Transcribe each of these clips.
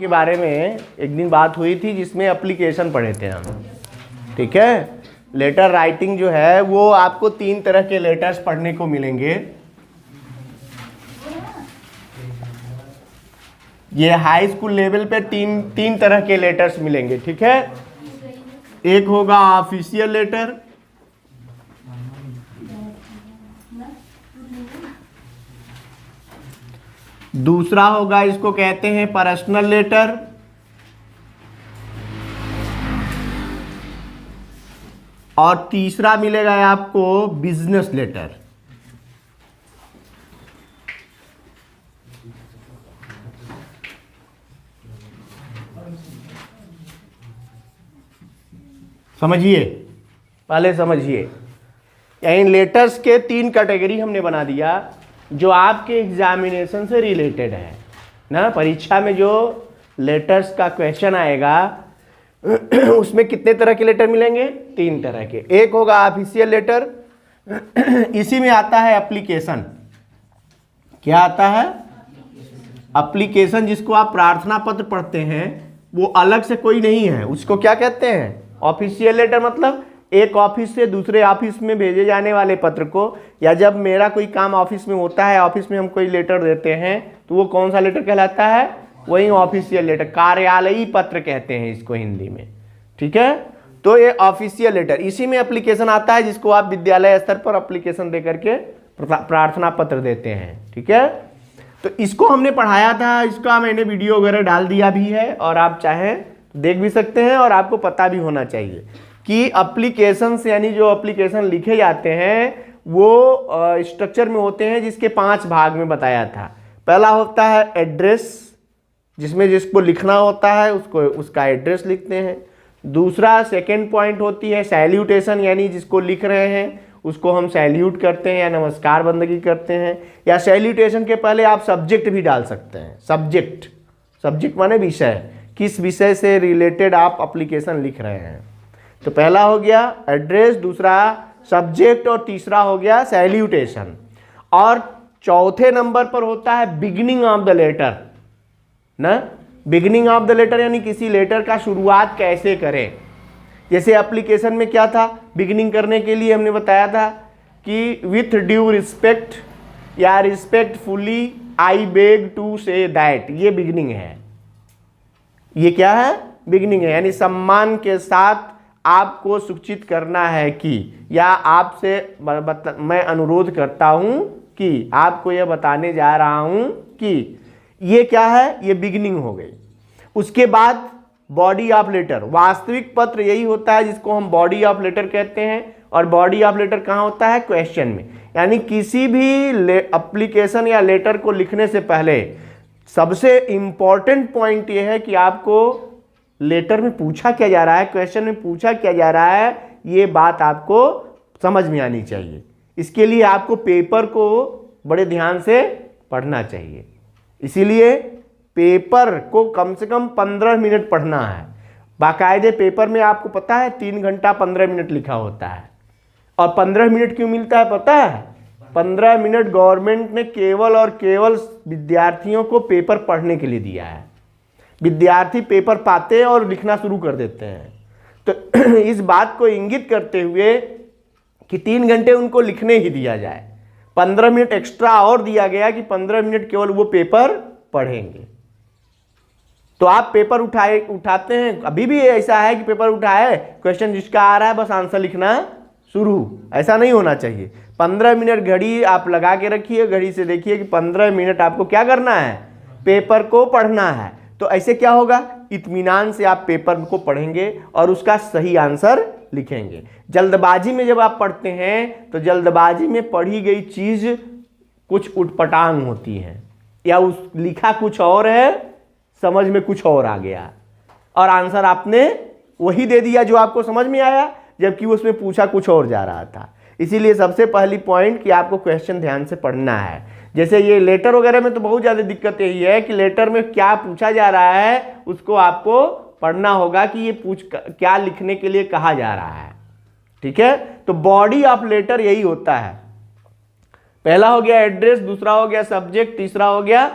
के बारे में एक दिन बात हुई थी जिसमें एप्लीकेशन पढ़े थे हम। ठीक है, लेटर राइटिंग जो है वो आपको 3 तरह के लेटर्स पढ़ने को मिलेंगे। ये हाई स्कूल लेवल पे तीन तरह के लेटर्स मिलेंगे। ठीक है, एक होगा ऑफिशियल लेटर, दूसरा होगा इसको कहते हैं पर्सनल लेटर, और तीसरा मिलेगा आपको बिजनेस लेटर। समझिए, पहले समझिए, यानी लेटर्स के 3 कैटेगरी हमने बना दिया जो आपके एग्जामिनेशन से रिलेटेड है ना। परीक्षा में जो लेटर्स का क्वेश्चन आएगा उसमें कितने तरह के लेटर मिलेंगे? 3 तरह के। एक होगा ऑफिशियल लेटर, इसी में आता है एप्लीकेशन। क्या आता है? एप्लीकेशन, जिसको आप प्रार्थना पत्र पढ़ते हैं, वो अलग से कोई नहीं है, उसको क्या कहते हैं? Official letter. मतलब एक ऑफिस से दूसरे ऑफिस में भेजे जाने वाले पत्र को, या जब मेरा कोई काम ऑफिस में होता है, ऑफिस में हम कोई लेटर देते हैं, तो वो कौन सा लेटर कहलाता है? वही ऑफिशियल लेटर, कार्यालयी पत्र कहते हैं इसको हिंदी में। ठीक है, तो ये ऑफिशियल लेटर, इसी में एप्लीकेशन आता है जिसको आप विद्यालय स्तर पर एप्लीकेशन दे करके प्रार्थना पत्र देते हैं। ठीक है, तो इसको हमने पढ़ाया था, इसका मैंने वीडियो वगैरह डाल दिया भी है, और आप चाहें देख भी सकते हैं, और आपको पता भी होना चाहिए कि एप्लीकेशन यानी जो एप्लीकेशन लिखे जाते हैं वो स्ट्रक्चर में होते हैं, जिसके 5 भाग में बताया था। पहला होता है एड्रेस, जिसमें जिसको लिखना होता है उसको उसका एड्रेस लिखते हैं। दूसरा, सेकंड पॉइंट होती है सैल्यूटेशन, यानी जिसको लिख रहे हैं उसको हम सैल्यूट करते हैं या नमस्कार बंदगी करते हैं, या सैल्यूटेशन के पहले आप सब्जेक्ट भी डाल सकते हैं। सब्जेक्ट माने विषय, किस विषय से रिलेटेड आप एप्लीकेशन लिख रहे हैं। तो पहला हो गया एड्रेस, दूसरा सब्जेक्ट, और तीसरा हो गया सैल्यूटेशन। और चौथे नंबर पर होता है बिगिनिंग ऑफ द लेटर ना। बिगिनिंग ऑफ द लेटर यानी किसी लेटर का शुरुआत कैसे करें। जैसे एप्लीकेशन में क्या था, बिगिनिंग करने के लिए हमने बताया था कि विथ ड्यू रिस्पेक्ट या respectfully I beg to say that, ये बिगिनिंग है। ये क्या है? बिगिनिंग है, यानी सम्मान के साथ आपको सूचित करना है कि, या आपसे मैं अनुरोध करता हूं कि, आपको यह बताने जा रहा हूं कि, ये क्या है? ये बिगिनिंग हो गई। उसके बाद बॉडी ऑफ लेटर, वास्तविक पत्र यही होता है जिसको हम बॉडी ऑफ लेटर कहते हैं। और बॉडी ऑफ लेटर कहाँ होता है? क्वेश्चन में। यानी किसी भी एप्लीकेशन या लेटर को लिखने से पहले सबसे इंपॉर्टेंट पॉइंट यह है कि आपको लेटर में पूछा क्या जा रहा है, क्वेश्चन में पूछा क्या जा रहा है, ये बात आपको समझ में आनी चाहिए। इसके लिए आपको पेपर को बड़े ध्यान से पढ़ना चाहिए। इसीलिए पेपर को कम से कम 15 मिनट पढ़ना है। बाकायदे पेपर में आपको पता है 3 घंटा 15 मिनट लिखा होता है। और 15 मिनट क्यों मिलता है पता है? 15 मिनट गवर्नमेंट ने केवल और केवल विद्यार्थियों को पेपर पढ़ने के लिए दिया है। विद्यार्थी पेपर पाते हैं और लिखना शुरू कर देते हैं। तो इस बात को इंगित करते हुए कि 3 घंटे उनको लिखने ही दिया जाए, 15 मिनट एक्स्ट्रा और दिया गया कि 15 मिनट केवल वो पेपर पढ़ेंगे। तो आप पेपर उठाते हैं, अभी भी ऐसा है कि पेपर उठाए, क्वेश्चन जिसका आ रहा है बस आंसर लिखना शुरू। ऐसा नहीं होना चाहिए। 15 मिनट घड़ी आप लगा के रखिए, घड़ी से देखिए कि 15 मिनट आपको क्या करना है? पेपर को पढ़ना है। तो ऐसे क्या होगा? इत्मीनान से आप पेपर को पढ़ेंगे और उसका सही आंसर लिखेंगे। जल्दबाजी में जब आप पढ़ते हैं तो जल्दबाजी में पढ़ी गई चीज कुछ उटपटांग होती है, या उस लिखा कुछ और है, समझ में कुछ और आ गया, और आंसर आपने वही दे दिया जो आपको समझ में आया, जबकि उसमें पूछा कुछ और जा रहा था। इसीलिए सबसे पहली पॉइंट कि आपको क्वेश्चन ध्यान से पढ़ना है। जैसे ये लेटर वगैरह में तो बहुत ज़्यादा दिक्कत यही है कि लेटर में क्या पूछा जा रहा है उसको आपको पढ़ना होगा कि ये क्या लिखने के लिए कहा जा रहा है। ठीक है, तो बॉडी ऑफ लेटर यही होता है। पहला हो गया एड्रेस, दूसरा हो गया सब्जेक्ट, तीसरा हो गया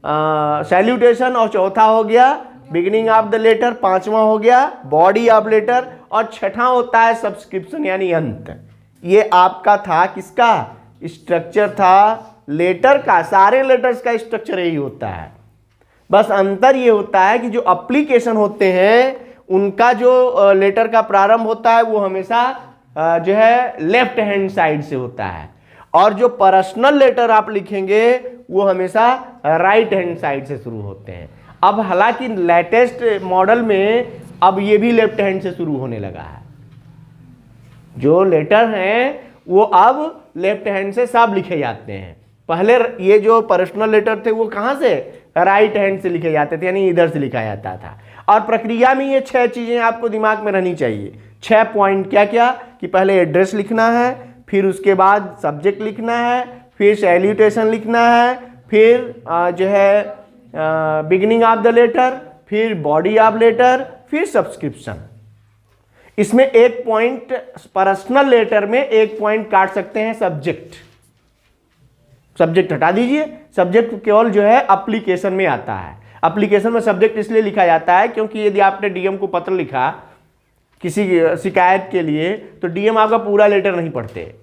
सैल्यूटेशन और चौथा हो गया बिगिनिंग ऑफ द लेटर, पांचवा हो गया बॉडी ऑफ लेटर और छठा होता है सब्सक्रिप्शन यानी अंत। ये आपका था किसका स्ट्रक्चर था लेटर का, सारे लेटर्स का स्ट्रक्चर यही होता है। बस अंतर ये होता है कि जो एप्लीकेशन होते हैं उनका जो लेटर का प्रारंभ होता है वो हमेशा जो है लेफ्ट हैंड साइड से होता है और जो पर्सनल लेटर आप लिखेंगे वो हमेशा राइट हैंड साइड से शुरू होते हैं। अब हालांकि लेटेस्ट मॉडल में अब ये भी लेफ्ट हैंड से शुरू होने लगा है, जो लेटर हैं वो अब लेफ्ट हैंड से सब लिखे जाते हैं। पहले ये जो पर्सनल लेटर थे वो कहाँ से राइट हैंड से लिखे जाते थे, यानी इधर से लिखा जाता था। और प्रक्रिया में ये 6 चीजें आपको दिमाग में रहनी चाहिए, 6 पॉइंट। क्या क्या कि पहले एड्रेस लिखना है, फिर उसके बाद सब्जेक्ट लिखना है, फिर सैल्यूटेशन लिखना है, फिर जो है बिगिनिंग ऑफ द लेटर, फिर बॉडी ऑफ लेटर, फिर सब्सक्रिप्शन। इसमें एक पॉइंट पर्सनल लेटर में एक पॉइंट काट सकते हैं सब्जेक्ट, सब्जेक्ट हटा दीजिए। सब्जेक्ट केवल जो है एप्लीकेशन में आता है। एप्लीकेशन में सब्जेक्ट इसलिए लिखा जाता है क्योंकि यदि आपने डीएम को पत्र लिखा किसी शिकायत के लिए तो डीएम आपका पूरा लेटर नहीं पढ़ते,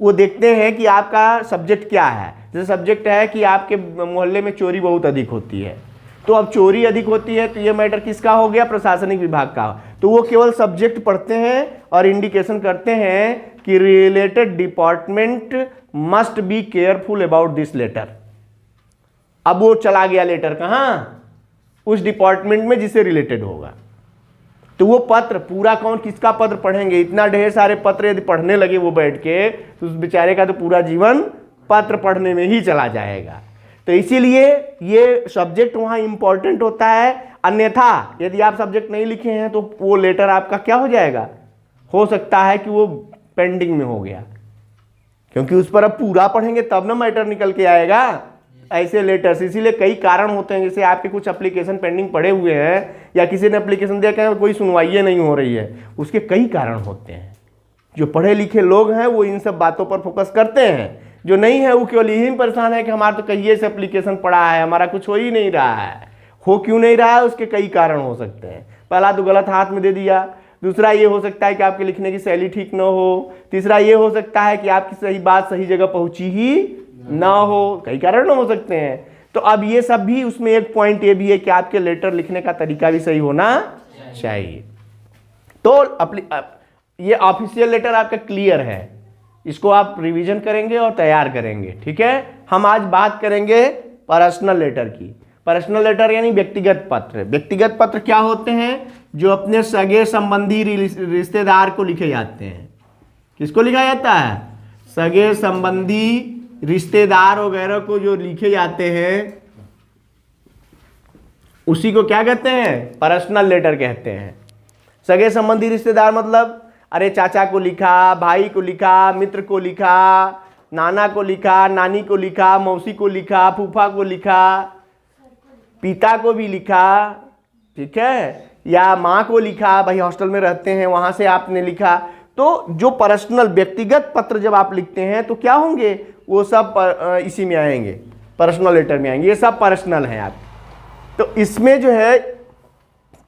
वो देखते हैं कि आपका सब्जेक्ट क्या है। जैसे सब्जेक्ट है कि आपके मोहल्ले में चोरी बहुत अधिक होती है, तो अब चोरी अधिक होती है तो ये मैटर किसका हो गया, प्रशासनिक विभाग का। तो वो केवल सब्जेक्ट पढ़ते हैं और इंडिकेशन करते हैं कि related department must be careful about this letter. अब वो चला गया लेटर कहाँ, उस डिपार्टमेंट में जिससे रिलेटेड होगा। तो वो पत्र पूरा कौन किसका पत्र पढ़ेंगे, इतना ढेर सारे पत्र यदि पढ़ने लगे वो बैठ के तो उस बेचारे का तो पूरा जीवन पत्र पढ़ने में ही चला जाएगा। तो इसीलिए ये सब्जेक्ट वहाँ इंपॉर्टेंट होता है, अन्यथा यदि आप सब्जेक्ट नहीं लिखे हैं तो वो लेटर आपका क्या हो जाएगा, हो सकता है कि वो पेंडिंग में हो गया, क्योंकि उस पर अब पूरा पढ़ेंगे तब ना मैटर निकल के आएगा ऐसे लेटर्स। इसीलिए कई कारण होते हैं, जैसे आपके कुछ एप्लीकेशन पेंडिंग पड़े हुए हैं या किसी ने एप्लीकेशन दिया क्या कोई सुनवाई नहीं हो रही है, उसके कई कारण होते हैं। जो पढ़े लिखे लोग हैं वो इन सब बातों पर फोकस करते हैं, जो नहीं है वो केवल यही परेशान है कि हमारा तो कई से एप्लीकेशन पड़ा है, हमारा कुछ हो ही नहीं रहा है। हो क्यों नहीं रहा है, उसके कई कारण हो सकते हैं। पहला तो गलत हाथ में दे दिया, दूसरा ये हो सकता है कि आपके लिखने की शैली ठीक ना हो, तीसरा ये हो सकता है कि आपकी सही बात सही जगह पहुंची ही ना हो, कई कारण हो सकते हैं। तो अब ये सब भी उसमें एक पॉइंट ये भी है कि आपके लेटर लिखने का तरीका भी सही होना चाहिए। तो ये ऑफिशियल लेटर आपका क्लियर है, इसको आप रिवीजन करेंगे और तैयार करेंगे, ठीक है। हम आज बात करेंगे पर्सनल लेटर की। पर्सनल लेटर यानी व्यक्तिगत पत्र। व्यक्तिगत पत्र क्या होते हैं, जो अपने सगे संबंधी रिश्तेदार को लिखे जाते हैं। किसको लिखा जाता है, सगे संबंधी रिश्तेदार वगैरह को जो लिखे जाते हैं उसी को क्या कहते हैं, पर्सनल लेटर कहते हैं। सगे संबंधी रिश्तेदार मतलब अरे चाचा को लिखा, भाई को लिखा, मित्र को लिखा, नाना को लिखा, नानी को लिखा, मौसी को लिखा, फूफा को लिखा, पिता को भी लिखा, ठीक है, या माँ को लिखा, भाई हॉस्टल में रहते हैं वहाँ से आपने लिखा। तो जो पर्सनल व्यक्तिगत पत्र जब आप लिखते हैं तो क्या होंगे, वो सब इसी में आएंगे, पर्सनल लेटर में आएंगे। ये सब पर्सनल हैं आप। तो इसमें जो है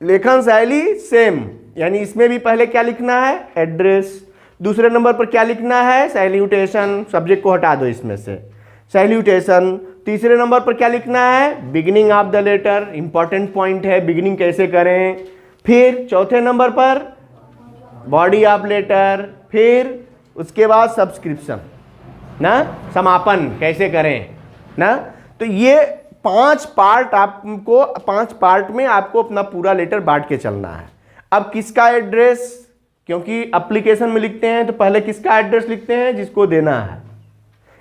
लेखन शैली सेम, यानी इसमें भी पहले क्या लिखना है, एड्रेस। दूसरे नंबर पर क्या लिखना है, सैल्यूटेशन, सब्जेक्ट को हटा दो इसमें से, सैल्यूटेशन। तीसरे नंबर पर क्या लिखना है, beginning of the letter, important point है, बिगिनिंग कैसे करें। फिर चौथे नंबर पर बॉडी ऑफ लेटर, फिर उसके बाद सब्सक्रिप्शन ना, समापन कैसे करें ना। तो ये 5 पार्ट आपको, 5 पार्ट में आपको अपना पूरा लेटर बांट के चलना है। अब किसका एड्रेस, क्योंकि एप्लीकेशन में लिखते हैं तो पहले किसका एड्रेस लिखते हैं, जिसको देना है।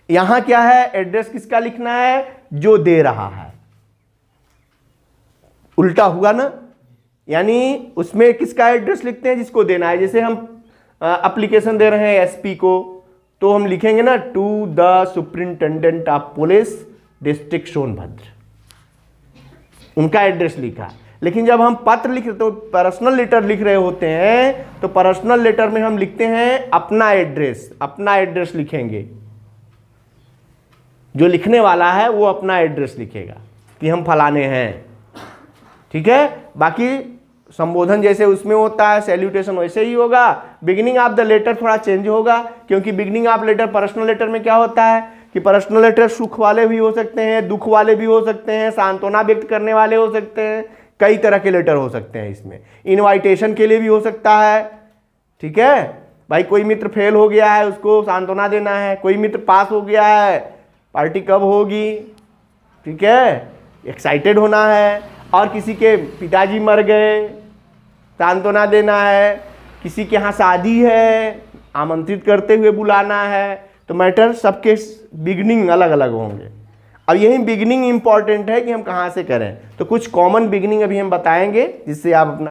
यहां क्या है, एड्रेस किसका लिखना है, जो दे रहा है। उल्टा हुआ ना, यानी उसमें किसका एड्रेस लिखते हैं, जिसको देना है। जैसे हम एप्लीकेशन दे रहे हैं एसपी को, तो हम लिखेंगे ना, to the superintendent of police district Sonbhadra, उनका एड्रेस लिखा। लेकिन जब हम पत्र लिख रहे तो पर्सनल लेटर लिख रहे होते हैं तो पर्सनल लेटर में हम लिखते हैं अपना एड्रेस, अपना एड्रेस लिखेंगे। जो लिखने वाला है वो अपना एड्रेस लिखेगा। कि हम फलाने हैं, ठीक है। बाकी संबोधन जैसे उसमें होता है, सैल्यूटेशन वैसे ही होगा। बिगिनिंग ऑफ द लेटर थोड़ा चेंज होगा, क्योंकि beginning of letter personal letter में क्या होता है कि पर्सनल लेटर सुख वाले भी हो सकते हैं, दुख वाले भी हो सकते हैं, सांत्वना व्यक्त करने वाले हो सकते हैं, कई तरह के लेटर हो सकते हैं। इसमें इनवाइटेशन के लिए भी हो सकता है, ठीक है। भाई कोई मित्र फेल हो गया है, उसको सांत्वना देना है, कोई मित्र पास हो गया है, पार्टी कब होगी, ठीक है, एक्साइटेड होना है। और किसी के पिताजी मर गए, सांत्वना देना है, किसी के यहाँ शादी है, आमंत्रित करते हुए बुलाना है। तो मैटर सबके बिगनिंग अलग अलग होंगे। अब यही बिगनिंग इंपॉर्टेंट है कि हम कहाँ से करें। तो कुछ कॉमन बिगनिंग अभी हम बताएंगे, जिससे आप अपना